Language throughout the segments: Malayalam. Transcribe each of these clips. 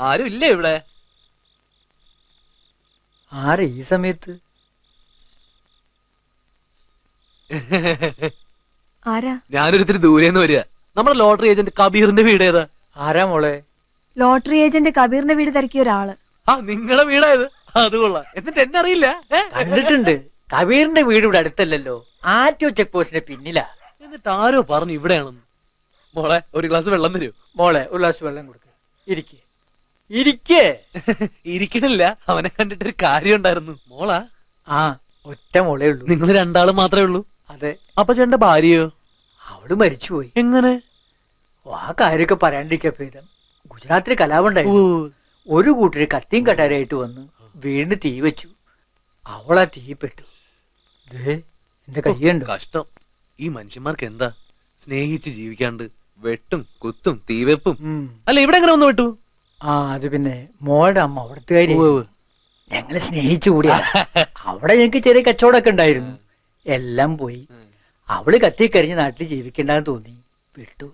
ആരും ഇല്ലേ ഇവിടെ? ആരെ ഈ സമയത്ത്? ആരാ? ഞാനൊരിത്തിരി ദൂരേന്ന് വരിക. നമ്മുടെ ലോട്ടറി ഏജന്റ് കബീറിന്റെ വീട് ഏതാ? ആരാ മോളെ? ലോട്ടറി ഏജന്റ് കബീറിന്റെ വീട് തിരക്കിയ ഒരാള്. ആ, നിങ്ങളുടെ വീടായത്? അത് കൊള്ളാം. എന്നിട്ട് എന്നെ അറിയില്ല. കണ്ടിട്ടുണ്ട്. കബീറിന്റെ വീട് ഇവിടെ അടുത്തല്ലല്ലോ, ആറ്റോ ചെക്ക് പോസ്റ്റിന്റെ പിന്നിലാ. എന്നിട്ട് ആരോ പറഞ്ഞു ഇവിടെയാണെന്ന്. മോളെ, ഒരു ഗ്ലാസ് വെള്ളം തരൂ. മോളെ ഒരു ഗ്ലാസ് വെള്ളം കൊടുക്ക. ഇരിക്കേ ഇരിക്കേ. ഇരിക്കണില്ല, അവനെ കണ്ടിട്ടൊരു കാര്യം ഉണ്ടായിരുന്നു. മോളാ? ആ, ഒറ്റ മോളേ ഉള്ളൂ. നിങ്ങൾ രണ്ടാളും മാത്രമേ ഉള്ളൂ? അതെ. അപ്പൊ ചേട്ടന്റെ ഭാര്യയോ? അവള് മരിച്ചുപോയി. എങ്ങനെ? ആ കാര്യമൊക്കെ പറയാണ്ടിരിക്കാ ഭേദം. ഗുജറാത്തിൽ കലാപുണ്ടായിരുന്നു. ഒരു കൂട്ടര് കത്തിയും കട്ടാരായിട്ട് വന്ന് വീണ് തീ വെച്ചു. അവളാ തീപ്പെട്ടു. എന്റെ കയ്യുണ്ടോ? കഷ്ടം. ഈ മനുഷ്യന്മാർക്ക് എന്താ സ്നേഹിച്ച് ജീവിക്കാണ്ട് വെട്ടും കുത്തും തീവെപ്പും. അല്ല, ഇവിടെ എങ്ങനെ ഒന്ന് വിട്ടു? ആ, അത് പിന്നെ മോളുടെ അമ്മ അവിടുത്തെ കാര്യം ഞങ്ങള് സ്നേഹിച്ചു കൂടിയാ. അവിടെ ഞങ്ങക്ക് ചെറിയ കച്ചവടമൊക്കെ ഉണ്ടായിരുന്നു. എല്ലാം പോയി. അവള് കത്തിക്കരിഞ്ഞ് നാട്ടിൽ ജീവിക്കണ്ടെന്ന് തോന്നി വിട്ടു.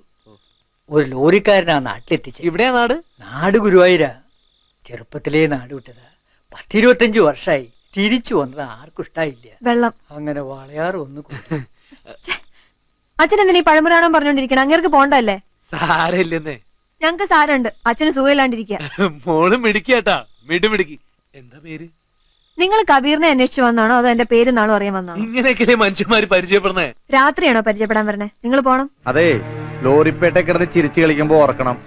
ഒരു ലോറിക്കാരനാ നാട്ടിലെത്തിച്ച. ഇവിടെയാ നാട്? നാട് ഗുരുവായൂരാ. ചെറുപ്പത്തിലേ നാട് വിട്ടതാ. 10-25 വർഷമായി. തിരിച്ചു വന്നത് ആർക്കും ഇഷ്ടായില്ല. വെള്ളം. അങ്ങനെ വളയാറ് ഒന്ന് കൂട്ടി. അച്ഛൻ എന്തിനാ ഈ പഴമ്പുരാണം പറഞ്ഞോണ്ടിരിക്കണം? അങ്ങേർക്ക് പോണ്ടല്ലേ? സാരമില്ലെന്നേ. ഞങ്ങക്ക് സാരമുണ്ട്. അച്ഛന് സുഖമില്ലാണ്ടിരിക്കുക. മോളും മിടിക്കാട്ടാ, മിടുമിടുക്കി. എന്താ പേര്? നിങ്ങൾ കബീറിനെ അന്വേഷിച്ചു വന്നാണോ അതോ എന്റെ പേരെന്നാണോ അറിയാൻ വന്നാണോ? ഇങ്ങനെയൊക്കെ മനുഷ്യന്മാര് പരിചയപ്പെടുന്നേ. രാത്രിയാണോ പരിചയപ്പെടാൻ വരണേ? നിങ്ങൾ പോണം. അതെ, ലോറിപ്പേട്ട കിടന്ന് ചിരിച്ചു കളിക്കുമ്പോ ഓർക്കണം,